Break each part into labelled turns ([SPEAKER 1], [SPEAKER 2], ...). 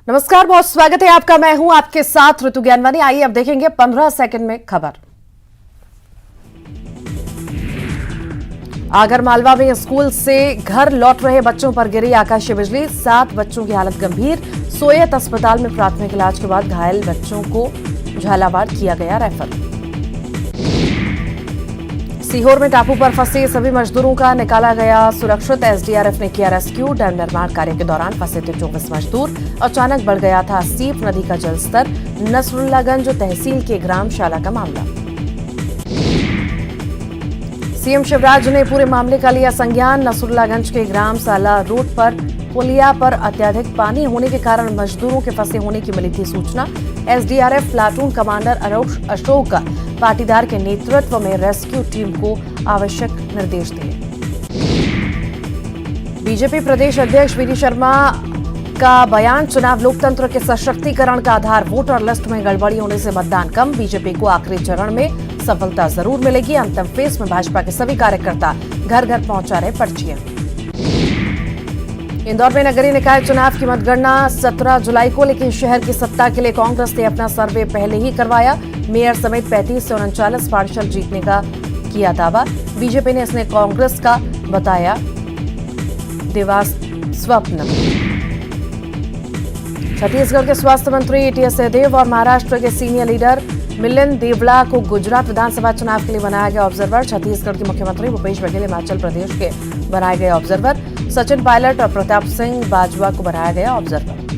[SPEAKER 1] नमस्कार, बहुत स्वागत है आपका। मैं हूं आपके साथ ऋतु ज्ञानवानी। आइए अब देखेंगे 15 सेकंड में खबर। आगरमालवा में स्कूल से घर लौट रहे बच्चों पर गिरी आकाशीय बिजली। 7 बच्चों की हालत गंभीर। सोयत अस्पताल में प्राथमिक इलाज के बाद घायल बच्चों को झालावाड़ किया गया रेफर। सीहोर में टापू पर फंसे सभी मजदूरों का निकाला गया सुरक्षित। एसडीआरएफ ने किया रेस्क्यू। डैम निर्माण कार्य के दौरान फंसे थे 24 मजदूर। अचानक बढ़ गया था सीप नदी का जलस्तर। नसरुल्लागंज तहसील के ग्राम शाला का मामला। सीएम शिवराज ने पूरे मामले का लिया संज्ञान। नसरुल्लागंज के ग्राम साला रोड पर पुलिया पर अत्यधिक पानी होने के कारण मजदूरों के फंसे होने की मिली थी सूचना। SDRF platoon commander Ashok Patidar के नेतृत्व में रेस्क्यू टीम को आवश्यक निर्देश दिए। बीजेपी प्रदेश अध्यक्ष वीडी शर्मा का बयान। चुनाव लोकतंत्र के सशक्तिकरण का आधार। वोटर लिस्ट में गड़बड़ी होने से मतदान कम। बीजेपी को आखिरी चरण में सफलता जरूर मिलेगी। अंतिम फेज में भाजपा के सभी कार्यकर्ता घर घर पहुंचा रहे पर्चियां। इंदौर में नगरीय निकाय चुनाव की मतगणना 17 जुलाई को, लेकिन शहर की सत्ता के लिए कांग्रेस ने अपना सर्वे पहले ही करवाया। मेयर समेत 35 से 39 पार्षद जीतने का किया दावा। बीजेपी ने इसने कांग्रेस का बताया दिवास स्वप्न। छत्तीसगढ़ के स्वास्थ्य मंत्री टीएस सिंहदेव और महाराष्ट्र के सीनियर लीडर मिलिंद देवड़ा को गुजरात विधानसभा चुनाव के लिए बनाया गया ऑब्जर्वर। छत्तीसगढ़ के मुख्यमंत्री भूपेश बघेल हिमाचल प्रदेश के बनाए गए ऑब्जर्वर। सचिन पायलट और प्रताप सिंह बाजवा को बनाया गया ऑब्जर्वर।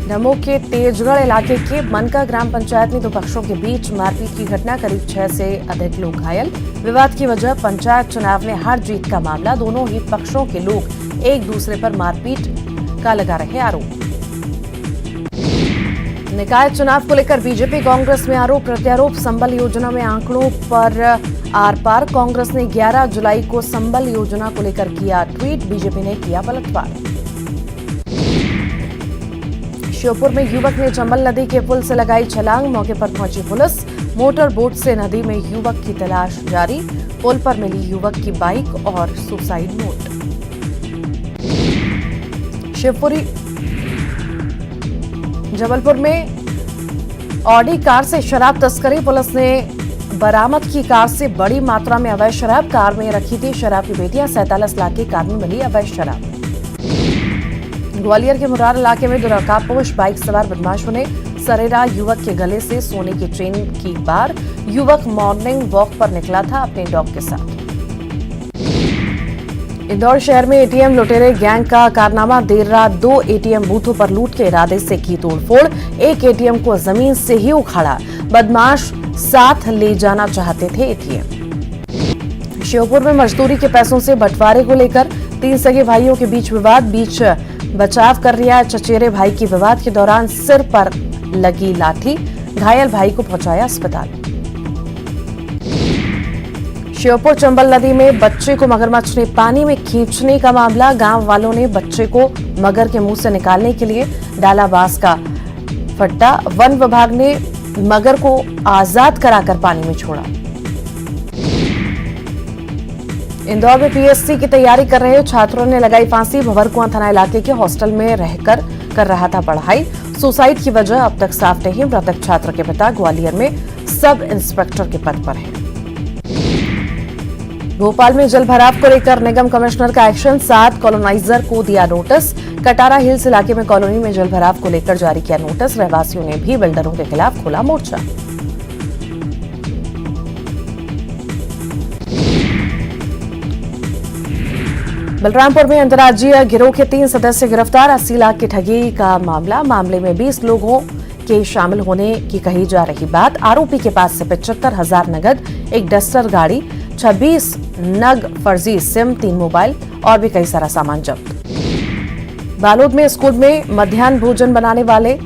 [SPEAKER 1] दमोह के तेजगढ़ इलाके के मनका ग्राम पंचायत में 2 पक्षों के बीच मारपीट की घटना। करीब 6 से अधिक लोग घायल। विवाद की वजह पंचायत चुनाव में हार जीत का मामला। दोनों ही पक्षों के लोग एक दूसरे पर मारपीट का लगा रहे आरोप। निकाय चुनाव को लेकर बीजेपी कांग्रेस में आरोप प्रत्यारोप। संबल योजना में आंकड़ों पर आर पार। कांग्रेस ने 11 जुलाई को संबल योजना को लेकर किया ट्वीट। बीजेपी ने किया पलटवार। श्योपुर में युवक ने चंबल नदी के पुल से लगाई छलांग। मौके पर पहुंची पुलिस। मोटर बोट से नदी में युवक की तलाश जारी। पुल पर मिली युवक की बाइक और सुसाइड नोट। शिवपुरी जबलपुर में ऑडी कार से शराब तस्करी। पुलिस ने बरामद की कार से बड़ी मात्रा में अवैध शराब। कार में रखी थी शराब की पेटियां। 47 लाख की कार में मिली अवैध शराब। ग्वालियर के मुरार इलाके में दुर्गापोश बाइक सवार बदमाशों ने सरेरा युवक के गले से सोने की चेन की बार। युवक मॉर्निंग वॉक पर निकला था अपने डॉग के साथ। इंदौर शहर में एटीएम लुटेरे गैंग का कारनामा। देर रात 2 एटीएम बूथों पर लूट के इरादे से की तोड़फोड़। एक एटीएम को जमीन से ही उखाड़ा। बदमाश साथ ले जाना चाहते थे एटीएम। श्योपुर में मजदूरी के पैसों से बंटवारे को लेकर 3 सगे भाइयों के बीच विवाद। बीच बचाव कर रहा चचेरे भाई की विवाद के दौरान सिर पर लगी लाठी। घायल भाई को पहुंचाया अस्पताल। श्योपुर चंबल नदी में बच्चे को मगरमच्छ ने पानी में खींचने का मामला। गांव वालों ने बच्चे को मगर के मुंह से निकालने के लिए डाला बांस का फट्टा। वन विभाग ने मगर को आजाद कराकर पानी में छोड़ा। इंदौर में पीएससी की तैयारी कर रहे छात्रों ने लगाई फांसी। भंवरकुआं थाना इलाके के हॉस्टल में रहकर कर रहा था पढ़ाई। सुसाइड की वजह अब तक साफ नहीं। मृतक छात्र के पिता ग्वालियर में सब इंस्पेक्टर के पद पर हैं। भोपाल में जल भराव को लेकर निगम कमिश्नर का एक्शन। 7 कॉलोनाइजर को दिया नोटिस। कटारा हिल्स इलाके में कॉलोनी में जल भराव को लेकर जारी किया नोटिस। रहवासियों ने भी बिल्डरों के खिलाफ खोला मोर्चा। बलरामपुर में अंतर्राज्यीय गिरोह के 3 सदस्य गिरफ्तार। 80 लाख की ठगी का मामला। मामले में 20 लोगों के शामिल होने की कही जा रही बात। आरोपी के पास से 75,000 नगद, एक डस्टर गाड़ी, 26 नग फर्जी सिम, 3 मोबाइल और भी कई सारा सामान जब्त। बालोद में स्कूल में मध्याह्न भोजन बनाने वाले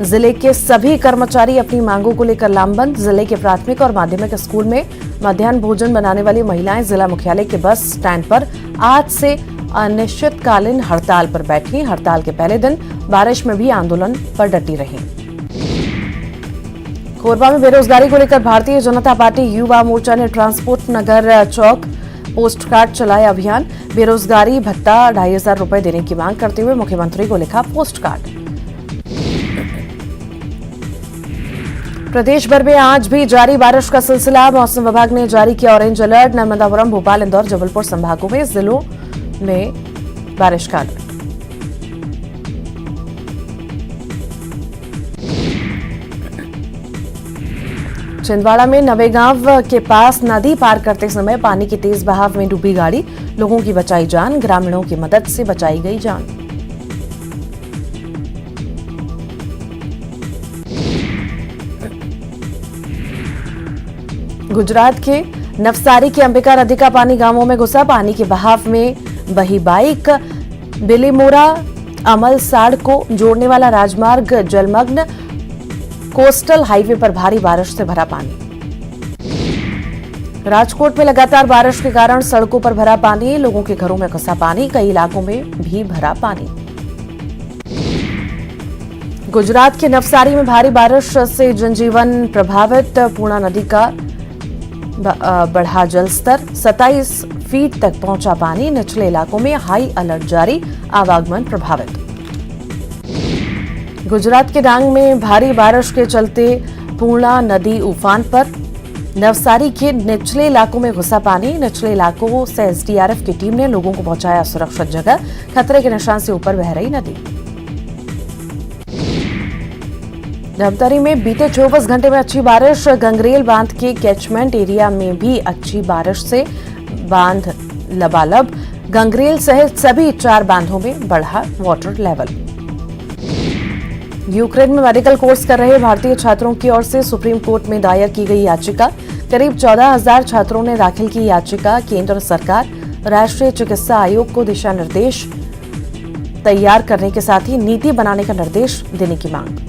[SPEAKER 1] जिले के सभी कर्मचारी अपनी मांगों को लेकर लामबंद। जिले के प्राथमिक और माध्यमिक स्कूल में मध्याह्न भोजन बनाने वाली महिलाएं जिला मुख्यालय के बस स्टैंड पर आज से अनिश्चितकालीन हड़ताल पर बैठी। हड़ताल के पहले दिन बारिश में भी आंदोलन पर डटी रही। कोरबा में बेरोजगारी को लेकर भारतीय जनता पार्टी युवा मोर्चा ने ट्रांसपोर्ट नगर चौक पोस्ट कार्ड चलाया अभियान। बेरोजगारी भत्ता 2500 रुपए देने की मांग करते हुए मुख्यमंत्री को लिखा पोस्ट कार्ड। प्रदेश भर में आज भी जारी बारिश का सिलसिला। मौसम विभाग ने जारी किया ऑरेंज अलर्ट। नर्मदापुरम, भोपाल, इंदौर, जबलपुर संभागों में जिलों में बारिश का अलर्ट। छिंदवाड़ा में नवेगांव के पास नदी पार करते समय पानी की तेज बहाव में डूबी गाड़ी, लोगों की बचाई जान। ग्रामीणों की मदद से बचाई गई जान। गुजरात के नवसारी के अंबिका नदी का पानी गांवों में घुसा। पानी के बहाव में बही बाइक। बिलीमोरा अमलसाड़ को जोड़ने वाला राजमार्ग जलमग्न। कोस्टल हाईवे पर भारी बारिश से भरा पानी। राजकोट में लगातार बारिश के कारण सड़कों पर भरा पानी, लोगों के घरों में घुसा पानी। कई इलाकों में भी भरा पानी। गुजरात के नवसारी में भारी बारिश से जनजीवन प्रभावित। पूर्णा नदी का बढ़ा जलस्तर। 27 फीट तक पहुंचा पानी। निचले इलाकों में हाई अलर्ट जारी, आवागमन प्रभावित। गुजरात के डांग में भारी बारिश के चलते पूर्णा नदी उफान पर। नवसारी के निचले इलाकों में घुसा पानी। निचले इलाकों से एसडीआरएफ की टीम ने लोगों को पहुंचाया सुरक्षित जगह। खतरे के निशान से ऊपर बह रही नदी। धमतरी में बीते 24 घंटे में अच्छी बारिश। गंगरेल बांध के कैचमेंट एरिया में भी अच्छी बारिश से बांध लबालब। गंगरेल सहित सभी 4 बांधों में बढ़ा वाटर लेवल। यूक्रेन में मेडिकल कोर्स कर रहे भारतीय छात्रों की ओर से सुप्रीम कोर्ट में दायर की गई याचिका। करीब 14,000 छात्रों ने दाखिल की याचिका। केंद्र सरकार राष्ट्रीय चिकित्सा आयोग को दिशा निर्देश तैयार करने के साथ ही नीति बनाने का निर्देश देने की मांग।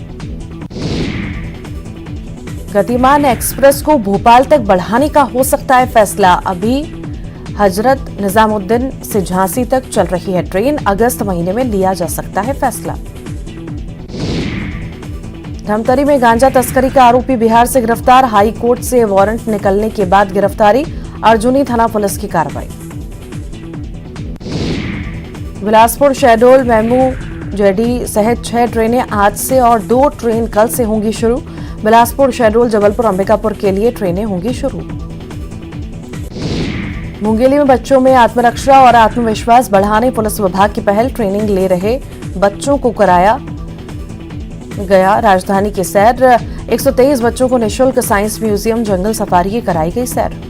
[SPEAKER 1] गतिमान एक्सप्रेस को भोपाल तक बढ़ाने का हो सकता है फैसला। अभी हजरत निजामुद्दीन से झांसी तक चल रही है ट्रेन। अगस्त महीने में लिया जा सकता है फैसला। धमतरी में गांजा तस्करी का आरोपी बिहार से गिरफ्तार। हाई कोर्ट से वारंट निकलने के बाद गिरफ्तारी। अर्जुनी थाना पुलिस की कार्रवाई। बिलासपुर शहडोल मेमू जेडी सहित 6 ट्रेनें आज से और 2 ट्रेन कल से होंगी शुरू। बिलासपुर शहडोल जबलपुर अंबिकापुर के लिए ट्रेनें होंगी शुरू। मुंगेली में बच्चों में आत्मरक्षा और आत्मविश्वास बढ़ाने पुलिस विभाग की पहल। ट्रेनिंग ले रहे बच्चों को कराया गया राजधानी की सैर। 123 बच्चों को निःशुल्क साइंस म्यूजियम जंगल सफारी की कराई गई सैर।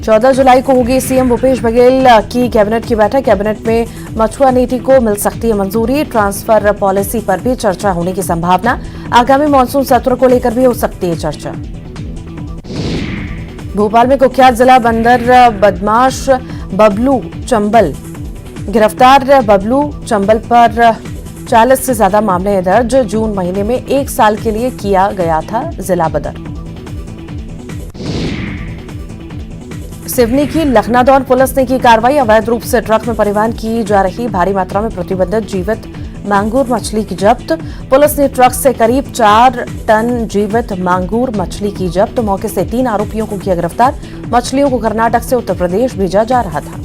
[SPEAKER 1] 14 जुलाई को होगी सीएम भूपेश बघेल की कैबिनेट की बैठक। कैबिनेट में मछुआ नीति को मिल सकती है मंजूरी। ट्रांसफर पॉलिसी पर भी चर्चा होने की संभावना। आगामी मानसून सत्र को लेकर भी हो सकती है चर्चा। भोपाल में कुख्यात जिला बंदर बदमाश बबलू चंबल गिरफ्तार। बबलू चंबल पर 40 से ज्यादा मामले दर्ज। जून महीने में 1 साल के लिए किया गया था जिला बदर। सिवनी की लखनादौन पुलिस ने की कार्रवाई। अवैध रूप से ट्रक में परिवहन की जा रही भारी मात्रा में प्रतिबंधित जीवित मांगूर मछली की जब्त। पुलिस ने ट्रक से करीब 4 टन जीवित मांगूर मछली की जब्त। मौके से 3 आरोपियों को किया गिरफ्तार। मछलियों को कर्नाटक से उत्तर प्रदेश भेजा जा रहा था।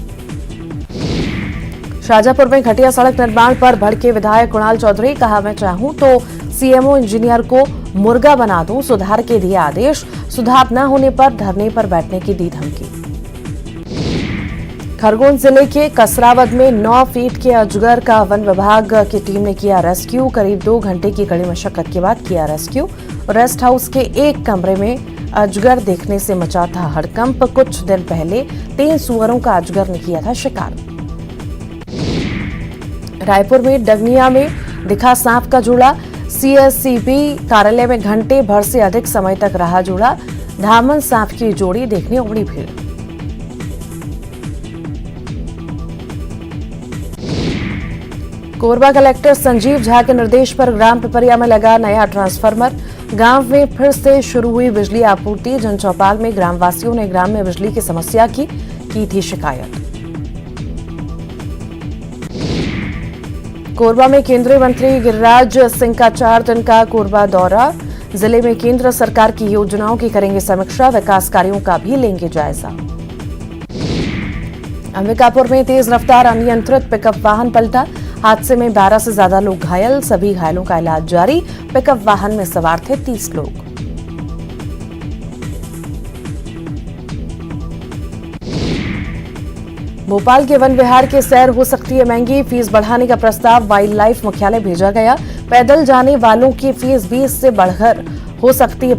[SPEAKER 1] शाजापुर में घटिया सड़क निर्माण पर भड़के विधायक कुणाल चौधरी। कहा, मैं चाहूं तो सीएमओ इंजीनियर को मुर्गा बना दूं। सुधार के दिए आदेश। सुधार न होने पर धरने पर बैठने की दी धमकी। खरगोन जिले के कसरावद में 9 फीट के अजगर का वन विभाग की टीम ने किया रेस्क्यू। करीब 2 घंटे की कड़ी मशक्कत के बाद किया रेस्क्यू। रेस्ट हाउस के एक कमरे में अजगर देखने से मचा था हड़कंप। कुछ दिन पहले 3 सुअरों का अजगर ने किया था शिकार। रायपुर में डगनिया में दिखा सांप का जोड़ा। सीएससीबी कार्यालय में घंटे भर से अधिक समय तक रहा जोड़ा। धामन सांप की जोड़ी देखने उमड़ी भीड़। कोरबा कलेक्टर संजीव झा के निर्देश पर ग्राम पिपरिया में लगा नया ट्रांसफार्मर। गांव में फिर से शुरू हुई बिजली आपूर्ति। जनचौपाल में ग्रामवासियों ने ग्राम में बिजली की समस्या की थी शिकायत। कोरबा में केंद्रीय मंत्री गिरिराज सिंह का 4 दिन का कोरबा दौरा। जिले में केंद्र सरकार की योजनाओं की करेंगे समीक्षा। विकास कार्यों का भी लेंगे जायजा। अंबिकापुर में तेज रफ्तार अनियंत्रित पिकअप वाहन पलटा। हादसे में 12 से ज्यादा लोग घायल, सभी घायलों का इलाज जारी। पिकअप वाहन में सवार थे 30 लोग। भोपाल के वन विहार की सैर हो सकती है महंगी, फीस बढ़ाने का प्रस्ताव वाइल्ड लाइफ मुख्यालय भेजा गया। पैदल जाने वालों की फीस 20 से बढ़कर हो सकती है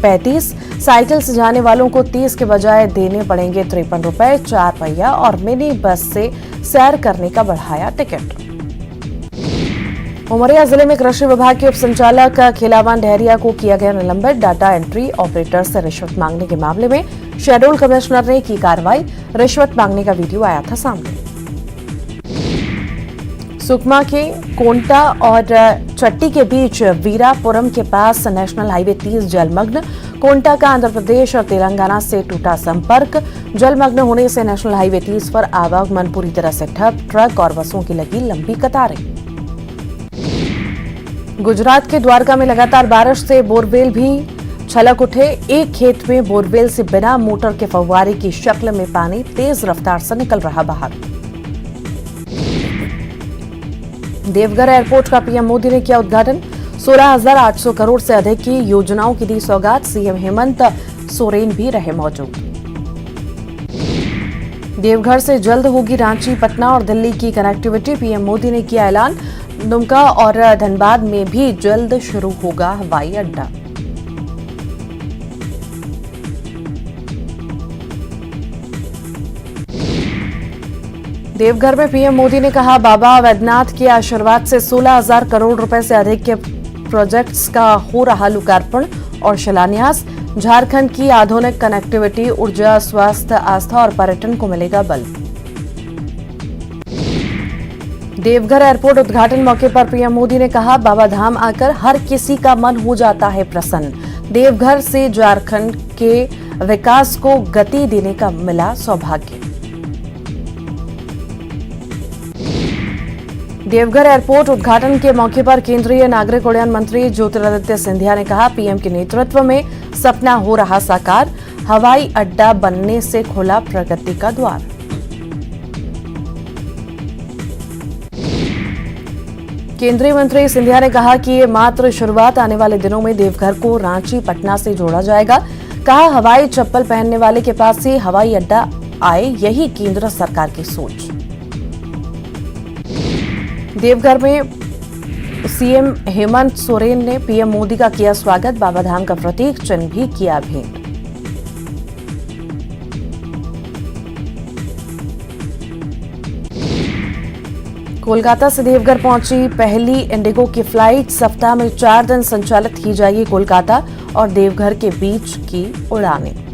[SPEAKER 1] 35। साइकिल से जाने वालों को 30 के बजाय देने पड़ेंगे 53 रुपए। 4 पहिया और मिनी बस से सैर करने का बढ़ाया टिकट। उमरिया जिले में कृषि विभाग के उप संचालक खिलावन डहरिया को किया गया निलंबित। डाटा एंट्री ऑपरेटर से रिश्वत मांगने के मामले में शेड्यूल कमिश्नर ने की कार्रवाई। रिश्वत मांगने का वीडियो आया था सामने। सुकमा के कोंटा और चट्टी के बीच वीरापुरम के पास नेशनल हाईवे 30 जलमग्न। कोंटा का आंध्र प्रदेश और तेलंगाना से टूटा संपर्क। जलमग्न होने से नेशनल हाईवे 30 पर आवागमन पूरी तरह से ठप। ट्रक और बसों की लगी लंबी कतारें। गुजरात के द्वारका में लगातार बारिश से बोरवेल भी छलक उठे। एक खेत में बोरवेल से बिना मोटर के फव्वारे की शक्ल में पानी तेज रफ्तार से निकल रहा बाहर। देवघर एयरपोर्ट का पीएम मोदी ने किया उद्घाटन। 16,800 करोड़ से अधिक की योजनाओं की दी सौगात। सीएम हेमंत सोरेन भी रहे मौजूद। देवघर से जल्द होगी रांची, पटना और दिल्ली की कनेक्टिविटी। पीएम मोदी ने किया ऐलान। दुमका और धनबाद में भी जल्द शुरू होगा हवाई अड्डा। देवघर में पीएम मोदी ने कहा, बाबा वैद्यनाथ के आशीर्वाद से 16,000 करोड़ रुपए से अधिक के प्रोजेक्ट्स का हो रहा लोकार्पण और शिलान्यास। झारखंड की आधुनिक कनेक्टिविटी, ऊर्जा, स्वास्थ्य, आस्था और पर्यटन को मिलेगा बल। देवघर एयरपोर्ट उद्घाटन मौके पर पीएम मोदी ने कहा, बाबा धाम आकर हर किसी का मन हो जाता है प्रसन्न। देवघर से झारखंड के विकास को गति देने का मिला सौभाग्य। देवघर एयरपोर्ट उद्घाटन के मौके पर केंद्रीय नागरिक उड्डयन मंत्री ज्योतिरादित्य सिंधिया ने कहा, पीएम के नेतृत्व में सपना हो रहा साकार। हवाई अड्डा बनने से खुला प्रगति का द्वार। केंद्रीय मंत्री सिंधिया ने कहा कि ये मात्र शुरुआत, आने वाले दिनों में देवघर को रांची, पटना से जोड़ा जाएगा। कहा, हवाई चप्पल पहनने वाले के पास से हवाई अड्डा आए, यही केंद्र सरकार की सोच। देवघर में सीएम हेमंत सोरेन ने पीएम मोदी का किया स्वागत। बाबाधाम का प्रतीक चिन्ह भी किया भेंट। कोलकाता से देवघर पहुंची पहली इंडिगो की फ्लाइट। सप्ताह में 4 दिन संचालित की जाएगी कोलकाता और देवघर के बीच की उड़ानें।